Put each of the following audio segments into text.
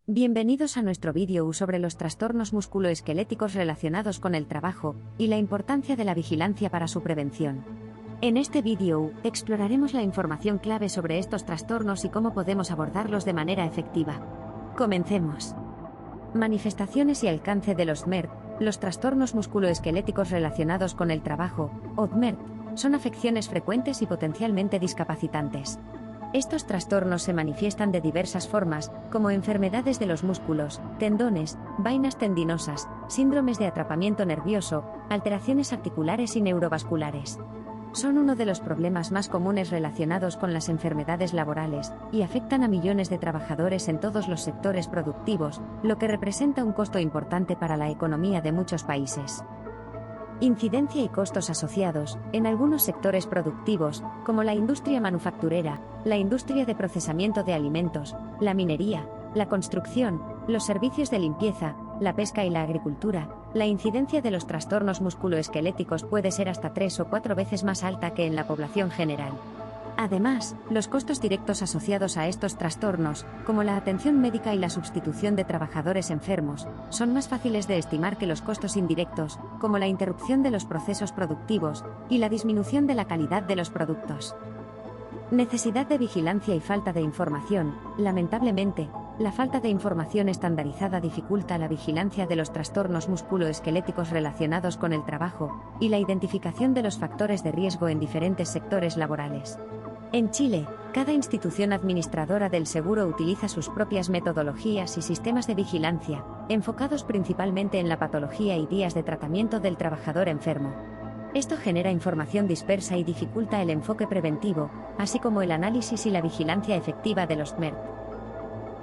Bienvenidos a nuestro vídeo sobre los trastornos musculoesqueléticos relacionados con el trabajo y la importancia de la vigilancia para su prevención. En este vídeo exploraremos la información clave sobre estos trastornos y cómo podemos abordarlos de manera efectiva. Comencemos. Manifestaciones y alcance de los TMERT. Los trastornos musculoesqueléticos relacionados con el trabajo, o TMERT, son afecciones frecuentes y potencialmente discapacitantes. Estos trastornos se manifiestan de diversas formas, como enfermedades de los músculos, tendones, vainas tendinosas, síndromes de atrapamiento nervioso, alteraciones articulares y neurovasculares. Son uno de los problemas más comunes relacionados con las enfermedades laborales, y afectan a millones de trabajadores en todos los sectores productivos, lo que representa un costo importante para la economía de muchos países. Incidencia y costos asociados. En algunos sectores productivos, como la industria manufacturera, la industria de procesamiento de alimentos, la minería, la construcción, los servicios de limpieza, la pesca y la agricultura, la incidencia de los trastornos musculoesqueléticos puede ser hasta 3 o 4 veces más alta que en la población general. Además, los costos directos asociados a estos trastornos, como la atención médica y la sustitución de trabajadores enfermos, son más fáciles de estimar que los costos indirectos, como la interrupción de los procesos productivos y la disminución de la calidad de los productos. Necesidad de vigilancia y falta de información. Lamentablemente, la falta de información estandarizada dificulta la vigilancia de los trastornos musculoesqueléticos relacionados con el trabajo y la identificación de los factores de riesgo en diferentes sectores laborales. En Chile, cada institución administradora del seguro utiliza sus propias metodologías y sistemas de vigilancia, enfocados principalmente en la patología y días de tratamiento del trabajador enfermo. Esto genera información dispersa y dificulta el enfoque preventivo, así como el análisis y la vigilancia efectiva de los TMERT.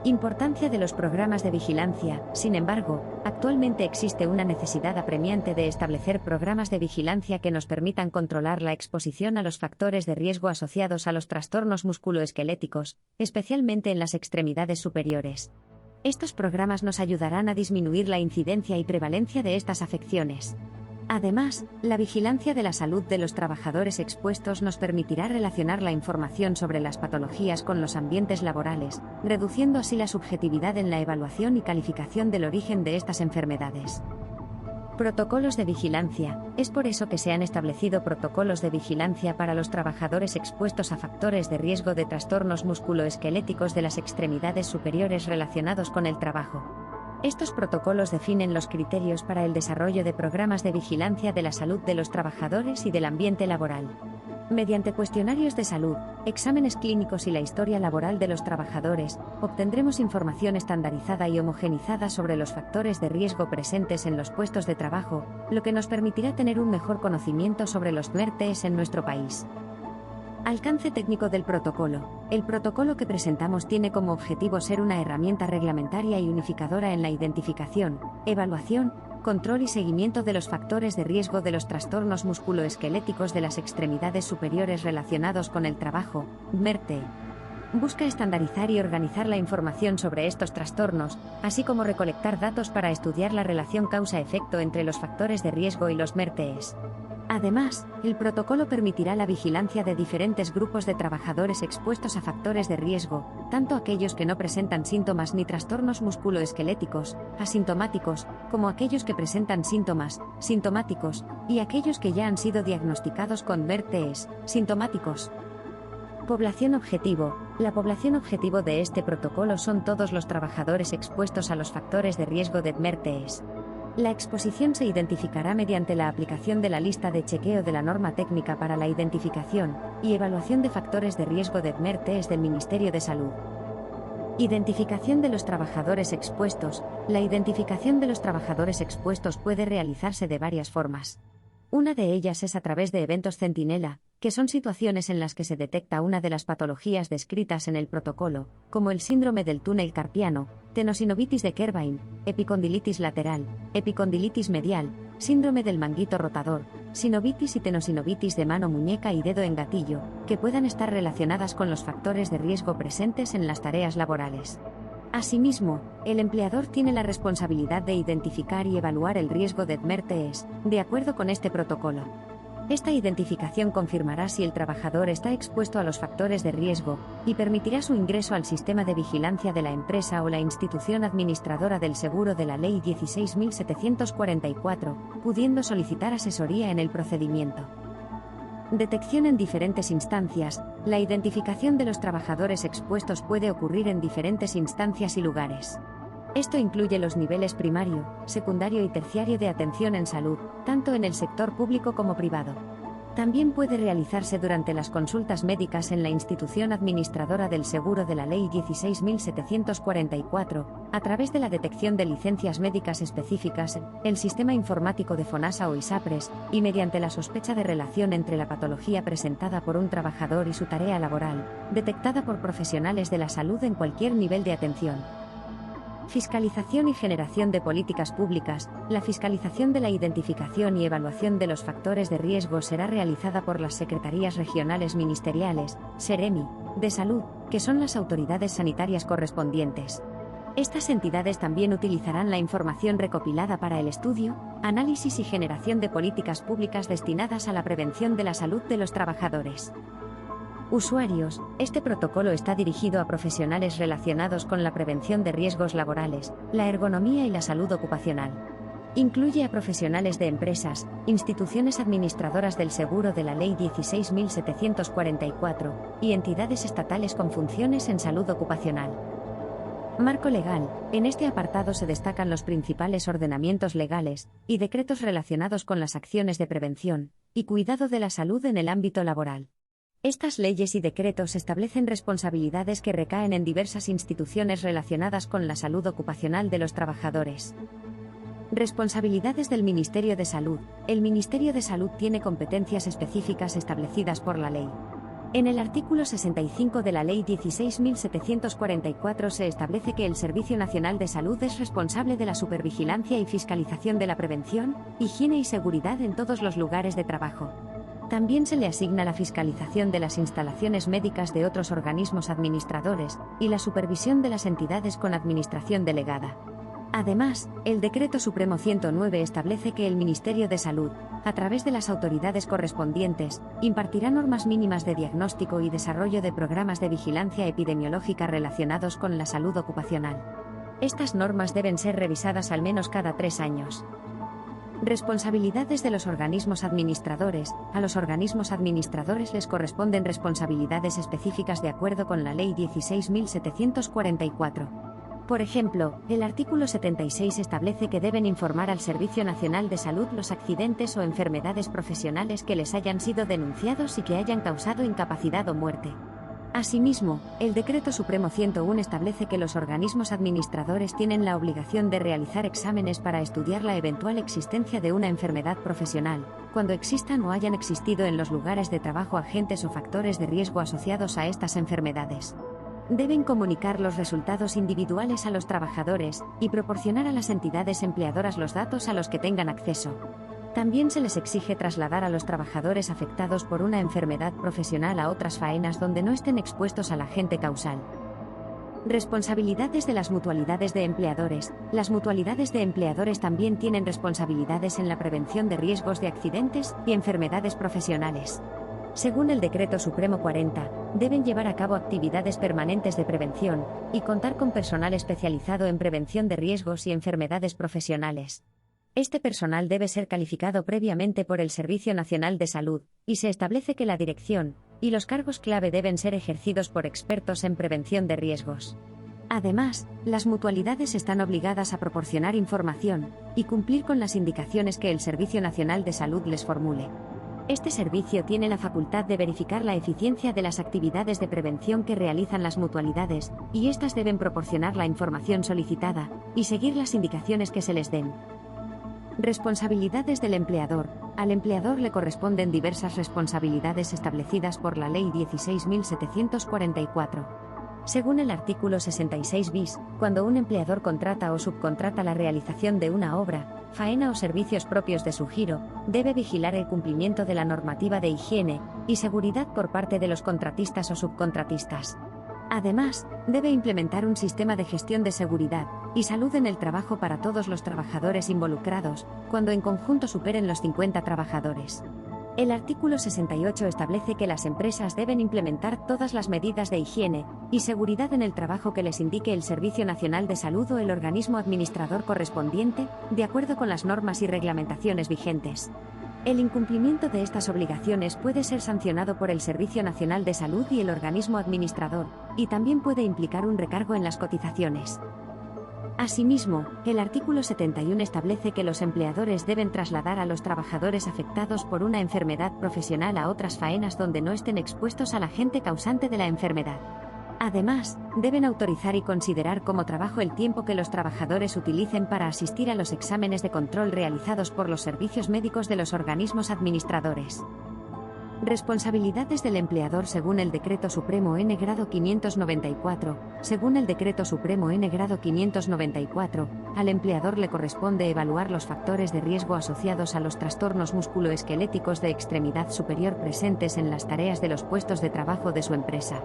Importancia de los programas de vigilancia. Sin embargo, actualmente existe una necesidad apremiante de establecer programas de vigilancia que nos permitan controlar la exposición a los factores de riesgo asociados a los trastornos musculoesqueléticos, especialmente en las extremidades superiores. Estos programas nos ayudarán a disminuir la incidencia y prevalencia de estas afecciones. Además, la vigilancia de la salud de los trabajadores expuestos nos permitirá relacionar la información sobre las patologías con los ambientes laborales, reduciendo así la subjetividad en la evaluación y calificación del origen de estas enfermedades. Protocolos de vigilancia. Es por eso que se han establecido protocolos de vigilancia para los trabajadores expuestos a factores de riesgo de trastornos musculoesqueléticos de las extremidades superiores relacionados con el trabajo. Estos protocolos definen los criterios para el desarrollo de programas de vigilancia de la salud de los trabajadores y del ambiente laboral. Mediante cuestionarios de salud, exámenes clínicos y la historia laboral de los trabajadores, obtendremos información estandarizada y homogenizada sobre los factores de riesgo presentes en los puestos de trabajo, lo que nos permitirá tener un mejor conocimiento sobre los TMERTs en nuestro país. Alcance técnico del protocolo. El protocolo que presentamos tiene como objetivo ser una herramienta reglamentaria y unificadora en la identificación, evaluación, control y seguimiento de los factores de riesgo de los trastornos musculoesqueléticos de las extremidades superiores relacionados con el trabajo, TMERT. Busca estandarizar y organizar la información sobre estos trastornos, así como recolectar datos para estudiar la relación causa-efecto entre los factores de riesgo y los TMERTs. Además, el protocolo permitirá la vigilancia de diferentes grupos de trabajadores expuestos a factores de riesgo, tanto aquellos que no presentan síntomas ni trastornos musculoesqueléticos, asintomáticos, como aquellos que presentan síntomas, sintomáticos, y aquellos que ya han sido diagnosticados con TMERTs, sintomáticos. Población objetivo. La población objetivo de este protocolo son todos los trabajadores expuestos a los factores de riesgo de TMERTs. La exposición se identificará mediante la aplicación de la lista de chequeo de la norma técnica para la identificación y evaluación de factores de riesgo de TMERTs del Ministerio de Salud. Identificación de los trabajadores expuestos. La identificación de los trabajadores expuestos puede realizarse de varias formas. Una de ellas es a través de eventos centinela, que son situaciones en las que se detecta una de las patologías descritas en el protocolo, como el síndrome del túnel carpiano, tenosinovitis de Kervain, epicondilitis lateral, epicondilitis medial, síndrome del manguito rotador, sinovitis y tenosinovitis de mano, muñeca y dedo en gatillo, que puedan estar relacionadas con los factores de riesgo presentes en las tareas laborales. Asimismo, el empleador tiene la responsabilidad de identificar y evaluar el riesgo de TMERTs, de acuerdo con este protocolo. Esta identificación confirmará si el trabajador está expuesto a los factores de riesgo y permitirá su ingreso al sistema de vigilancia de la empresa o la institución administradora del seguro de la Ley 16.744, pudiendo solicitar asesoría en el procedimiento. Detección en diferentes instancias. La identificación de los trabajadores expuestos puede ocurrir en diferentes instancias y lugares. Esto incluye los niveles primario, secundario y terciario de atención en salud, tanto en el sector público como privado. También puede realizarse durante las consultas médicas en la institución administradora del seguro de la Ley 16.744, a través de la detección de licencias médicas específicas, el sistema informático de FONASA o ISAPRES, y mediante la sospecha de relación entre la patología presentada por un trabajador y su tarea laboral, detectada por profesionales de la salud en cualquier nivel de atención. Fiscalización y generación de políticas públicas. La fiscalización de la identificación y evaluación de los factores de riesgo será realizada por las Secretarías Regionales Ministeriales, SEREMI, de Salud, que son las autoridades sanitarias correspondientes. Estas entidades también utilizarán la información recopilada para el estudio, análisis y generación de políticas públicas destinadas a la prevención de la salud de los trabajadores. Usuarios. Este protocolo está dirigido a profesionales relacionados con la prevención de riesgos laborales, la ergonomía y la salud ocupacional. Incluye a profesionales de empresas, instituciones administradoras del seguro de la Ley 16.744 y entidades estatales con funciones en salud ocupacional. Marco legal. En este apartado se destacan los principales ordenamientos legales y decretos relacionados con las acciones de prevención y cuidado de la salud en el ámbito laboral. Estas leyes y decretos establecen responsabilidades que recaen en diversas instituciones relacionadas con la salud ocupacional de los trabajadores. Responsabilidades del Ministerio de Salud. El Ministerio de Salud tiene competencias específicas establecidas por la ley. En el artículo 65 de la Ley 16.744 se establece que el Servicio Nacional de Salud es responsable de la supervigilancia y fiscalización de la prevención, higiene y seguridad en todos los lugares de trabajo. También se le asigna la fiscalización de las instalaciones médicas de otros organismos administradores y la supervisión de las entidades con administración delegada. Además, el Decreto Supremo 109 establece que el Ministerio de Salud, a través de las autoridades correspondientes, impartirá normas mínimas de diagnóstico y desarrollo de programas de vigilancia epidemiológica relacionados con la salud ocupacional. Estas normas deben ser revisadas al menos cada 3 años. Responsabilidades de los organismos administradores. A los organismos administradores les corresponden responsabilidades específicas de acuerdo con la Ley 16.744. Por ejemplo, el artículo 76 establece que deben informar al Servicio Nacional de Salud los accidentes o enfermedades profesionales que les hayan sido denunciados y que hayan causado incapacidad o muerte. Asimismo, el Decreto Supremo 101 establece que los organismos administradores tienen la obligación de realizar exámenes para estudiar la eventual existencia de una enfermedad profesional, cuando existan o hayan existido en los lugares de trabajo agentes o factores de riesgo asociados a estas enfermedades. Deben comunicar los resultados individuales a los trabajadores y proporcionar a las entidades empleadoras los datos a los que tengan acceso. También se les exige trasladar a los trabajadores afectados por una enfermedad profesional a otras faenas donde no estén expuestos al agente causal. Responsabilidades de las mutualidades de empleadores. Las mutualidades de empleadores también tienen responsabilidades en la prevención de riesgos de accidentes y enfermedades profesionales. Según el Decreto Supremo 40, deben llevar a cabo actividades permanentes de prevención y contar con personal especializado en prevención de riesgos y enfermedades profesionales. Este personal debe ser calificado previamente por el Servicio Nacional de Salud, y se establece que la dirección y los cargos clave deben ser ejercidos por expertos en prevención de riesgos. Además, las mutualidades están obligadas a proporcionar información y cumplir con las indicaciones que el Servicio Nacional de Salud les formule. Este servicio tiene la facultad de verificar la eficiencia de las actividades de prevención que realizan las mutualidades, y éstas deben proporcionar la información solicitada y seguir las indicaciones que se les den. Responsabilidades del empleador. Al empleador le corresponden diversas responsabilidades establecidas por la Ley 16.744. Según el artículo 66 bis, cuando un empleador contrata o subcontrata la realización de una obra, faena o servicios propios de su giro, debe vigilar el cumplimiento de la normativa de higiene y seguridad por parte de los contratistas o subcontratistas. Además, debe implementar un sistema de gestión de seguridad y salud en el trabajo para todos los trabajadores involucrados, cuando en conjunto superen los 50 trabajadores. El artículo 68 establece que las empresas deben implementar todas las medidas de higiene y seguridad en el trabajo que les indique el Servicio Nacional de Salud o el organismo administrador correspondiente, de acuerdo con las normas y reglamentaciones vigentes. El incumplimiento de estas obligaciones puede ser sancionado por el Servicio Nacional de Salud y el organismo administrador, y también puede implicar un recargo en las cotizaciones. Asimismo, el artículo 71 establece que los empleadores deben trasladar a los trabajadores afectados por una enfermedad profesional a otras faenas donde no estén expuestos al agente causante de la enfermedad. Además, deben autorizar y considerar como trabajo el tiempo que los trabajadores utilicen para asistir a los exámenes de control realizados por los servicios médicos de los organismos administradores. Responsabilidades del empleador según el Decreto Supremo N. Grado 594. Según el Decreto Supremo N. Grado 594, al empleador le corresponde evaluar los factores de riesgo asociados a los trastornos musculoesqueléticos de extremidad superior presentes en las tareas de los puestos de trabajo de su empresa.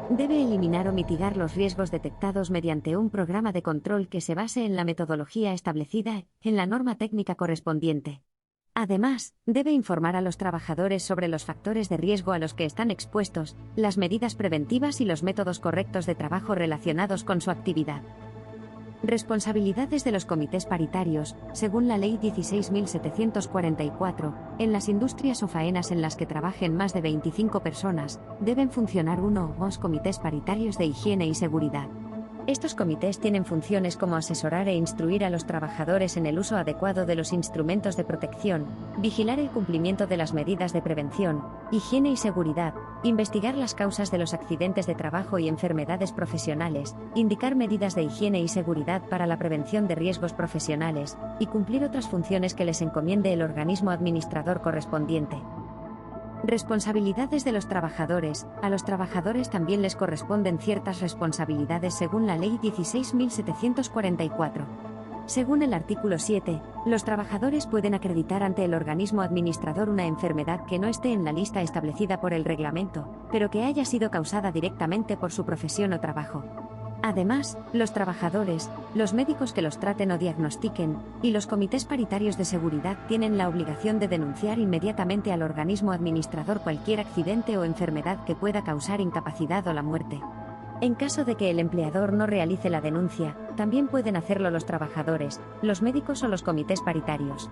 Debe eliminar o mitigar los riesgos detectados mediante un programa de control que se base en la metodología establecida en la norma técnica correspondiente. Además, debe informar a los trabajadores sobre los factores de riesgo a los que están expuestos, las medidas preventivas y los métodos correctos de trabajo relacionados con su actividad. Responsabilidades de los comités paritarios, según la Ley 16.744, en las industrias o faenas en las que trabajen más de 25 personas, deben funcionar uno o más comités paritarios de higiene y seguridad. Estos comités tienen funciones como asesorar e instruir a los trabajadores en el uso adecuado de los instrumentos de protección, vigilar el cumplimiento de las medidas de prevención, higiene y seguridad, investigar las causas de los accidentes de trabajo y enfermedades profesionales, indicar medidas de higiene y seguridad para la prevención de riesgos profesionales, y cumplir otras funciones que les encomiende el organismo administrador correspondiente. Responsabilidades de los trabajadores. A los trabajadores también les corresponden ciertas responsabilidades según la Ley 16.744. Según el artículo 7, los trabajadores pueden acreditar ante el organismo administrador una enfermedad que no esté en la lista establecida por el reglamento, pero que haya sido causada directamente por su profesión o trabajo. Además, los trabajadores, los médicos que los traten o diagnostiquen, y los comités paritarios de seguridad tienen la obligación de denunciar inmediatamente al organismo administrador cualquier accidente o enfermedad que pueda causar incapacidad o la muerte. En caso de que el empleador no realice la denuncia, también pueden hacerlo los trabajadores, los médicos o los comités paritarios.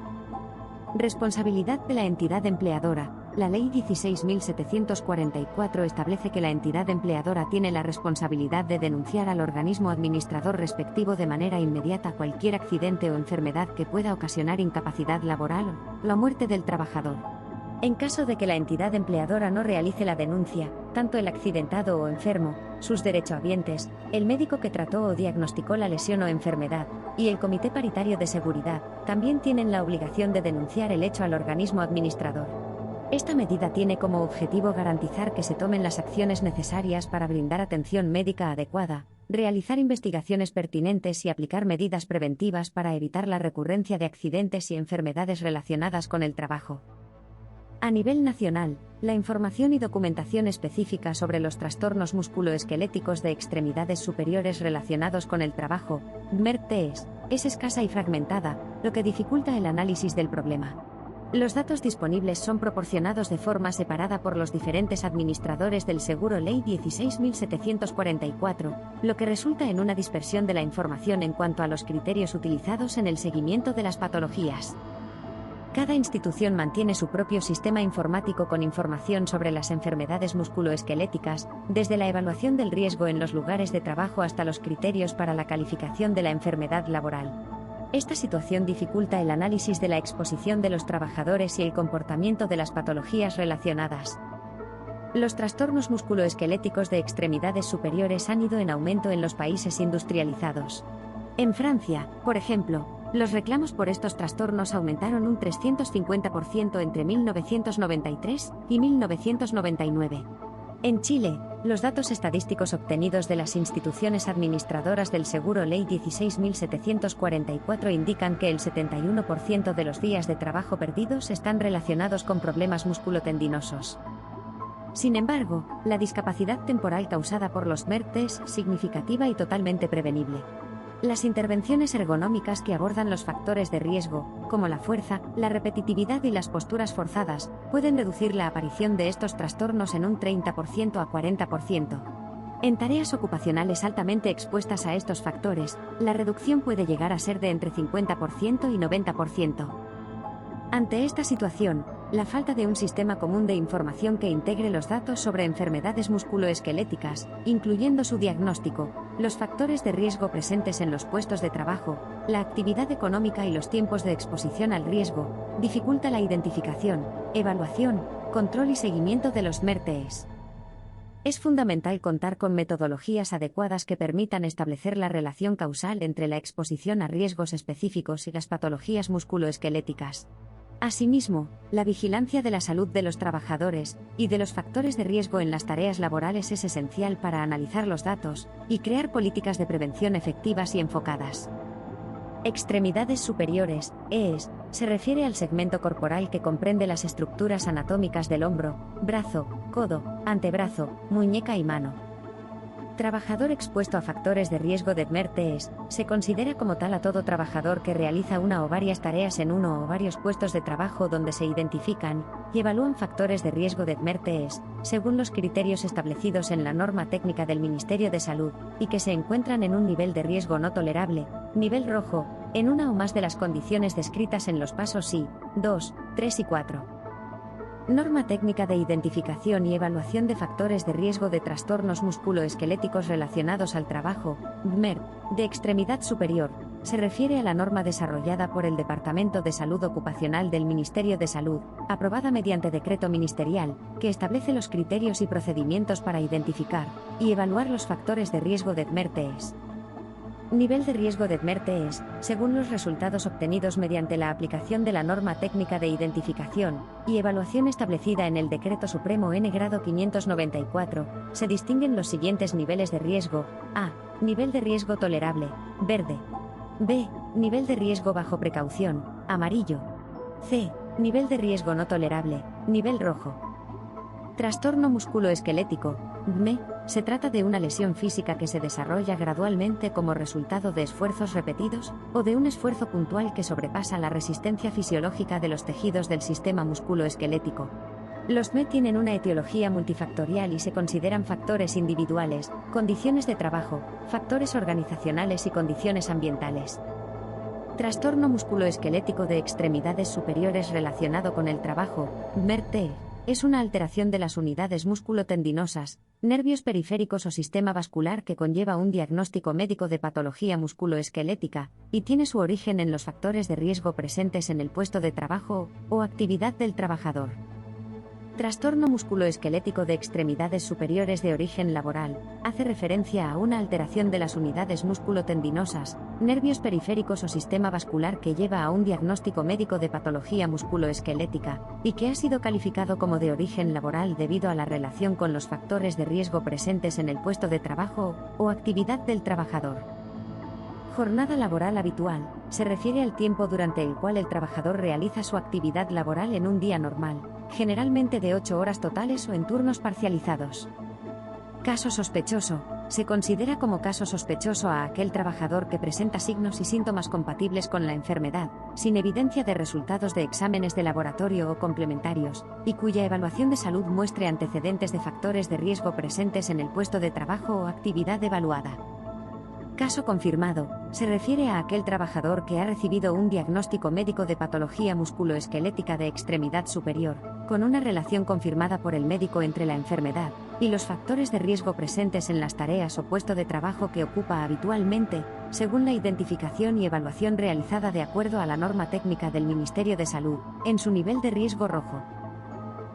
Responsabilidad de la entidad empleadora. La Ley 16.744 establece que la entidad empleadora tiene la responsabilidad de denunciar al organismo administrador respectivo de manera inmediata cualquier accidente o enfermedad que pueda ocasionar incapacidad laboral o la muerte del trabajador. En caso de que la entidad empleadora no realice la denuncia, tanto el accidentado o enfermo, sus derechohabientes, el médico que trató o diagnosticó la lesión o enfermedad, y el Comité Paritario de Seguridad, también tienen la obligación de denunciar el hecho al organismo administrador. Esta medida tiene como objetivo garantizar que se tomen las acciones necesarias para brindar atención médica adecuada, realizar investigaciones pertinentes y aplicar medidas preventivas para evitar la recurrencia de accidentes y enfermedades relacionadas con el trabajo. A nivel nacional, la información y documentación específica sobre los trastornos musculoesqueléticos de extremidades superiores relacionados con el trabajo, MRTES, es escasa y fragmentada, lo que dificulta el análisis del problema. Los datos disponibles son proporcionados de forma separada por los diferentes administradores del seguro Ley 16.744, lo que resulta en una dispersión de la información en cuanto a los criterios utilizados en el seguimiento de las patologías. Cada institución mantiene su propio sistema informático con información sobre las enfermedades musculoesqueléticas, desde la evaluación del riesgo en los lugares de trabajo hasta los criterios para la calificación de la enfermedad laboral. Esta situación dificulta el análisis de la exposición de los trabajadores y el comportamiento de las patologías relacionadas. Los trastornos musculoesqueléticos de extremidades superiores han ido en aumento en los países industrializados. En Francia, por ejemplo, los reclamos por estos trastornos aumentaron un 350% entre 1993 y 1999. En Chile, los datos estadísticos obtenidos de las instituciones administradoras del seguro Ley 16.744 indican que el 71% de los días de trabajo perdidos están relacionados con problemas musculotendinosos. Sin embargo, la discapacidad temporal causada por los MRTES es significativa y totalmente prevenible. Las intervenciones ergonómicas que abordan los factores de riesgo, como la fuerza, la repetitividad y las posturas forzadas, pueden reducir la aparición de estos trastornos en un 30% a 40%. En tareas ocupacionales altamente expuestas a estos factores, la reducción puede llegar a ser de entre 50% y 90%. Ante esta situación, la falta de un sistema común de información que integre los datos sobre enfermedades musculoesqueléticas, incluyendo su diagnóstico, los factores de riesgo presentes en los puestos de trabajo, la actividad económica y los tiempos de exposición al riesgo, dificulta la identificación, evaluación, control y seguimiento de los MERTES. Es fundamental contar con metodologías adecuadas que permitan establecer la relación causal entre la exposición a riesgos específicos y las patologías musculoesqueléticas. Asimismo, la vigilancia de la salud de los trabajadores y de los factores de riesgo en las tareas laborales es esencial para analizar los datos y crear políticas de prevención efectivas y enfocadas. Extremidades superiores, ES, se refiere al segmento corporal que comprende las estructuras anatómicas del hombro, brazo, codo, antebrazo, muñeca y mano. Trabajador expuesto a factores de riesgo de MERTES, se considera como tal a todo trabajador que realiza una o varias tareas en uno o varios puestos de trabajo donde se identifican y evalúan factores de riesgo de MERTES, según los criterios establecidos en la norma técnica del Ministerio de Salud, y que se encuentran en un nivel de riesgo no tolerable, nivel rojo, en una o más de las condiciones descritas en los pasos I, 2, 3 y 4. Norma técnica de identificación y evaluación de factores de riesgo de trastornos musculoesqueléticos relacionados al trabajo, MERT, de extremidad superior, se refiere a la norma desarrollada por el Departamento de Salud Ocupacional del Ministerio de Salud, aprobada mediante decreto ministerial, que establece los criterios y procedimientos para identificar y evaluar los factores de riesgo de MERTES. Nivel de riesgo de MERTES, según los resultados obtenidos mediante la aplicación de la norma técnica de identificación y evaluación establecida en el Decreto Supremo N grado 594, se distinguen los siguientes niveles de riesgo: A. Nivel de riesgo tolerable, verde. B. Nivel de riesgo bajo precaución, amarillo. C. Nivel de riesgo no tolerable, nivel rojo. Trastorno musculoesquelético, ME, se trata de una lesión física que se desarrolla gradualmente como resultado de esfuerzos repetidos o de un esfuerzo puntual que sobrepasa la resistencia fisiológica de los tejidos del sistema musculoesquelético. Los ME tienen una etiología multifactorial y se consideran factores individuales, condiciones de trabajo, factores organizacionales y condiciones ambientales. Trastorno musculoesquelético de extremidades superiores relacionado con el trabajo, MERTE. Es una alteración de las unidades músculo-tendinosas, nervios periféricos o sistema vascular que conlleva un diagnóstico médico de patología musculoesquelética, y tiene su origen en los factores de riesgo presentes en el puesto de trabajo o actividad del trabajador. Trastorno musculoesquelético de extremidades superiores de origen laboral, hace referencia a una alteración de las unidades músculo-tendinosas, nervios periféricos o sistema vascular que lleva a un diagnóstico médico de patología musculoesquelética, y que ha sido calificado como de origen laboral debido a la relación con los factores de riesgo presentes en el puesto de trabajo o actividad del trabajador. Jornada laboral habitual, se refiere al tiempo durante el cual el trabajador realiza su actividad laboral en un día normal, generalmente de 8 horas totales o en turnos parcializados. Caso sospechoso, se considera como caso sospechoso a aquel trabajador que presenta signos y síntomas compatibles con la enfermedad, sin evidencia de resultados de exámenes de laboratorio o complementarios, y cuya evaluación de salud muestre antecedentes de factores de riesgo presentes en el puesto de trabajo o actividad evaluada. Caso confirmado, se refiere a aquel trabajador que ha recibido un diagnóstico médico de patología musculoesquelética de extremidad superior, con una relación confirmada por el médico entre la enfermedad y los factores de riesgo presentes en las tareas o puesto de trabajo que ocupa habitualmente, según la identificación y evaluación realizada de acuerdo a la norma técnica del Ministerio de Salud, en su nivel de riesgo rojo.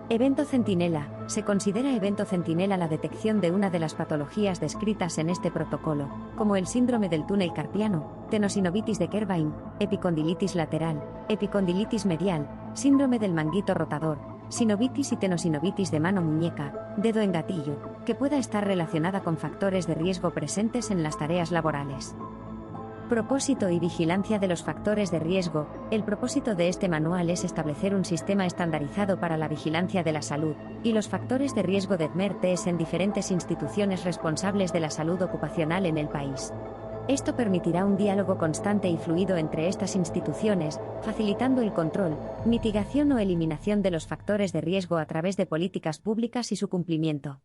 Evento centinela, se considera evento centinela la detección de una de las patologías descritas en este protocolo, como el síndrome del túnel carpiano, tenosinovitis de Kervain, epicondilitis lateral, epicondilitis medial, síndrome del manguito rotador, sinovitis y tenosinovitis de mano-muñeca, dedo en gatillo, que pueda estar relacionada con factores de riesgo presentes en las tareas laborales. Propósito y vigilancia de los factores de riesgo. El propósito de este manual es establecer un sistema estandarizado para la vigilancia de la salud y los factores de riesgo de MERTES en diferentes instituciones responsables de la salud ocupacional en el país. Esto permitirá un diálogo constante y fluido entre estas instituciones, facilitando el control, mitigación o eliminación de los factores de riesgo a través de políticas públicas y su cumplimiento.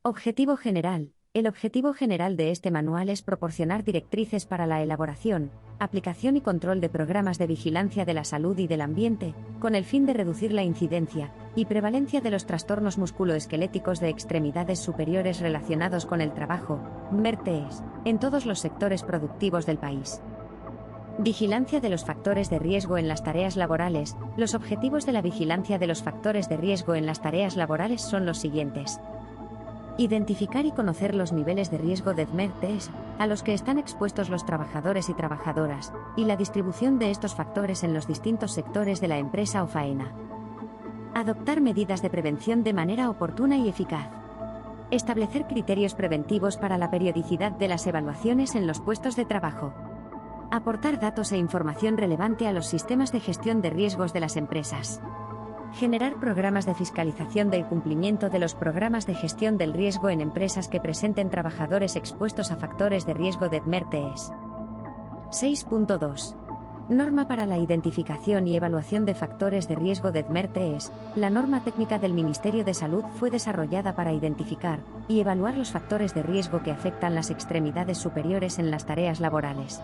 Objetivo general. El objetivo general de este manual es proporcionar directrices para la elaboración, aplicación y control de programas de vigilancia de la salud y del ambiente, con el fin de reducir la incidencia y prevalencia de los trastornos musculoesqueléticos de extremidades superiores relacionados con el trabajo, MRTES, en todos los sectores productivos del país. Vigilancia de los factores de riesgo en las tareas laborales. Los objetivos de la vigilancia de los factores de riesgo en las tareas laborales son los siguientes. Identificar y conocer los niveles de riesgo de MRTES a los que están expuestos los trabajadores y trabajadoras, y la distribución de estos factores en los distintos sectores de la empresa o faena. Adoptar medidas de prevención de manera oportuna y eficaz. Establecer criterios preventivos para la periodicidad de las evaluaciones en los puestos de trabajo. Aportar datos e información relevante a los sistemas de gestión de riesgos de las empresas. Generar programas de fiscalización del cumplimiento de los programas de gestión del riesgo en empresas que presenten trabajadores expuestos a factores de riesgo de MRTES. 6.2. Norma para la identificación y evaluación de factores de riesgo de MRTES. La norma técnica del Ministerio de Salud fue desarrollada para identificar y evaluar los factores de riesgo que afectan las extremidades superiores en las tareas laborales.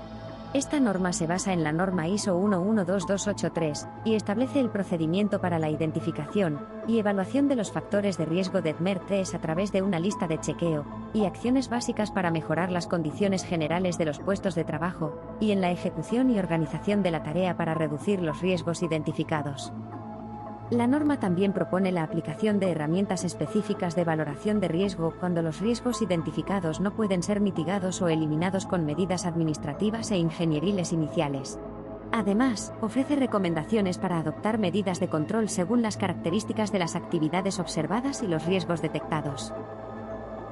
Esta norma se basa en la norma ISO 112283 y establece el procedimiento para la identificación y evaluación de los factores de riesgo de MRTES a través de una lista de chequeo y acciones básicas para mejorar las condiciones generales de los puestos de trabajo y en la ejecución y organización de la tarea para reducir los riesgos identificados. La norma también propone la aplicación de herramientas específicas de valoración de riesgo cuando los riesgos identificados no pueden ser mitigados o eliminados con medidas administrativas e ingenieriles iniciales. Además, ofrece recomendaciones para adoptar medidas de control según las características de las actividades observadas y los riesgos detectados.